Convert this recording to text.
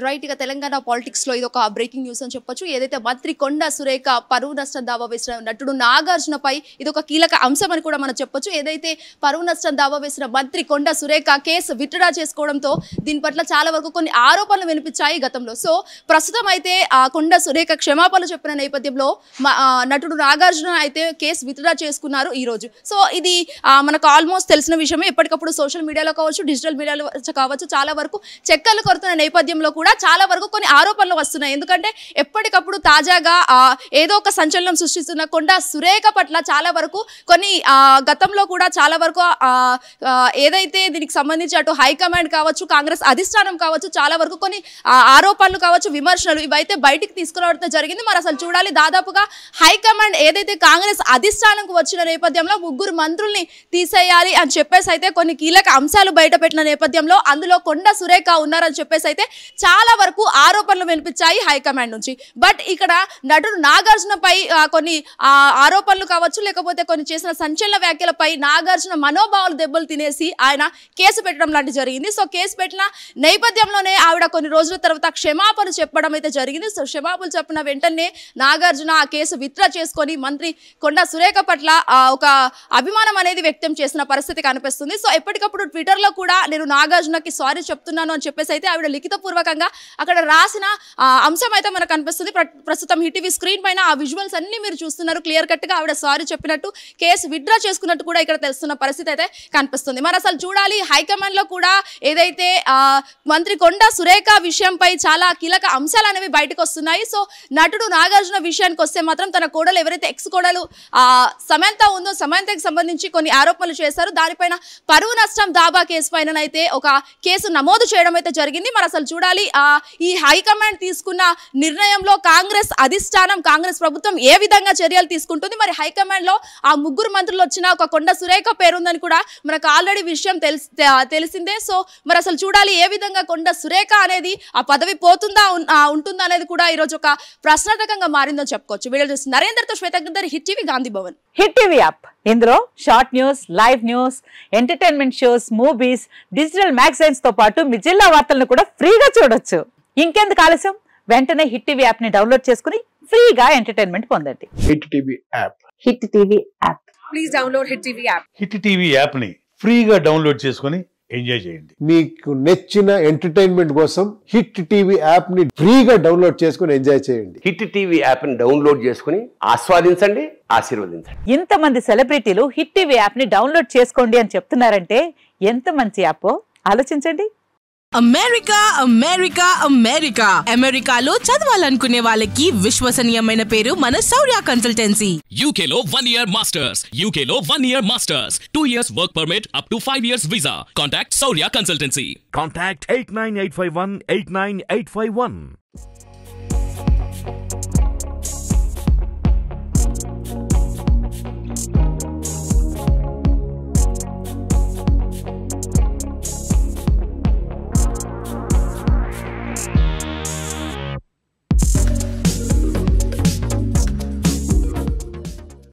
Right గా Telangana politics లో ఇది ఒక బ్రేకింగ్ న్యూస్ అని చెప్పొచ్చు. ఏదైతే మంత్రి కొండ సురేఖ పరువు నష్టం దావా వేసిన నటుడు నాగార్జునపై ఇది ఒక కీలక అంశం అని కూడా మనం చెప్పొచ్చు. ఏదైతే పరువు నష్టం దావా వేసిన మంత్రి కొండ సురేఖ కేసు విత్డ్రా చేసుకోవడంతో దీని పట్ల చాలా వరకు కొన్ని ఆరోపణలు వినిపించాయి గతంలో. సో ప్రస్తుతం అయితే ఆ కొండ సురేఖ క్షమాపణలు చెప్పిన నేపథ్యంలో నటుడు నాగార్జున అయితే కేసు విత్డ్రా చేసుకున్నారు ఈ రోజు. సో ఇది మనకు ఆల్మోస్ట్ తెలిసిన విషయమే. ఎప్పటికప్పుడు సోషల్ మీడియాలో కావచ్చు, డిజిటల్ మీడియాలో కావచ్చు, చాలా వరకు చెక్కలు కొడుతున్న నేపథ్యంలో కూడా చాలా వరకు కొన్ని ఆరోపణలు వస్తున్నాయి. ఎందుకంటే ఎప్పటికప్పుడు తాజాగా ఏదో ఒక సంచలనం సృష్టిస్తున్న కొండ సురేఖ పట్ల చాలా వరకు కొన్ని గతంలో కూడా చాలా వరకు ఏదైతే దీనికి సంబంధించి అటు హైకమాండ్ కావచ్చు, కాంగ్రెస్ అధిష్టానం కావచ్చు, చాలా వరకు కొన్ని ఆరోపణలు కావచ్చు, విమర్శలు ఇవైతే బయటికి తీసుకురావడం జరిగింది. మరి అసలు చూడాలి, దాదాపుగా హైకమాండ్ ఏదైతే కాంగ్రెస్ అధిష్టానంకు వచ్చిన నేపథ్యంలో 3 మంత్రుల్ని తీసేయాలి అని చెప్పేసి అయితే కొన్ని కీలక అంశాలు బయట పెట్టిన నేపథ్యంలో అందులో కొండ సురేఖ ఉన్నారని చెప్పేసి అయితే చాలా వరకు ఆరోపణలు వినిపించాయి హైకమాండ్ నుంచి. బట్ ఇక్కడ నటుడు నాగార్జునపై కొన్ని ఆరోపణలు కావచ్చు, లేకపోతే కొన్ని చేసిన సంచలన వ్యాఖ్యలపై నాగార్జున మనోభావాలు దెబ్బలు తినేసి ఆయన కేసు పెట్టడం లాంటి జరిగింది. సో కేసు పెట్టిన నేపథ్యంలోనే ఆవిడ కొన్ని రోజుల తర్వాత క్షమాపణ చెప్పడం అయితే జరిగింది. సో క్షమాపణ చెప్పిన వెంటనే నాగార్జున ఆ కేసు విత్డ్రా చేసుకొని మంత్రి కొండ సురేఖ పట్ల ఒక అభిమానం అనేది వ్యక్తం చేసిన పరిస్థితి కనిపిస్తుంది. సో ఎప్పటికప్పుడు ట్విట్టర్లో కూడా నేను నాగార్జునకి సారీ చెప్తున్నాను అని చెప్పేసి అయితే ఆవిడ లిఖితపూర్వకంగా అక్కడ రాసిన అంశం అయితే మనకు కనిపిస్తుంది. ప్రస్తుతం హిట్ టీవీ స్క్రీన్ పైన ఆ విజువల్స్ అన్ని మీరు చూస్తున్నారు. క్లియర్ కట్ గా ఆవిడ సారీ చెప్పినట్టు, కేసు విత్డ్రా చేసుకున్నట్టు కూడా ఇక్కడ తెలుస్తున్న పరిస్థితి అయితే కనిపిస్తుంది. మరి అసలు చూడాలి, హైకమాండ్ లో కూడా ఏదైతే మంత్రి కొండ సురేఖ విషయంపై చాలా కీలక అంశాలు అనేవి బయటకు వస్తున్నాయి. సో నటుడు నాగార్జున విషయానికి వస్తే మాత్రం తన కోడలు ఎవరైతే ఎక్స్ కోడలు సమంత ఉందో, సమంతకి సంబంధించి కొన్ని ఆరోపణలు చేశారు. దానిపైన పరువు నష్టం దాబా కేసు పైన అయితే ఒక కేసు నమోదు చేయడం అయితే జరిగింది. మరి అసలు చూడాలి, ఈ హైకమాండ్ తీసుకున్న నిర్ణయంలో కాంగ్రెస్ అధిష్టానం, కాంగ్రెస్ ప్రభుత్వం ఏ విధంగా చర్యలు తీసుకుంటుంది. మరి హైకమాండ్ లో ఆ 3 మంత్రులు వచ్చిన ఒక కొండ సురేఖ పేరుందని కూడా మనకు ఆల్రెడీ విషయం తెలిసిందే. సో మరి అసలు చూడాలి, ఏ విధంగా కొండ సురేఖ అనేది ఆ పదవి పోతుందా ఉంటుందా అనేది కూడా ఈ రోజు ఒక ప్రశ్నార్థకంగా మారిందని చెప్పుకోవచ్చు. వీడియో చూసి నరేందర్తో శ్వేతగంధర్, Hit TV, Gandhi Bhavan. Hit TV app, ఇందులో short news, live news, entertainment shows, movies, digital magazines తో పాటు మీ జిల్లా వార్తలను కూడా ఫ్రీగా చూడొచ్చు. ఇంకెందుకు ఆలస్యం, వెంటనే హిట్ టీవీ యాప్ ని డౌన్లోడ్ చేసుకుని ఫ్రీగా ఎంటర్టైన్మెంట్ పొందండి. Hit TV app. Hit TV app. Please download hit TV app. Hit TV app ని ఫ్రీగా డౌన్లోడ్ చేసుకుని ఎంజాయ్ చేయండి. మీకు నచ్చిన ఎంటర్టైన్మెంట్ కోసం హిట్ టీవీ యాప్ ని ఫ్రీగా డౌన్లోడ్ చేసుకుని ఎంజాయ్ చేయండి. హిట్ టీవీ యాప్ ని డౌన్లోడ్ చేసుకుని ఆస్వాదించండి, ఆశీర్వదించండి. ఇంతమంది సెలబ్రిటీలు హిట్ టీవీ యాప్ ని డౌన్లోడ్ చేసుకోండి అని చెప్తున్నారంటే ఎంత మంచి యాప్ ఆలోచించండి. అమెరికా అమెరికా అమెరికా అమెరికాలో చదవాలనుకునే వాళ్ళకి విశ్వసనీయమైన పేరు మన శౌర్య కన్సల్టెన్సీ. UK లో 1 year masters, UK లో 1 year masters, 2 years work permit up to 5 years visa. Contact Saurya Consultancy. Contact 89851 89851.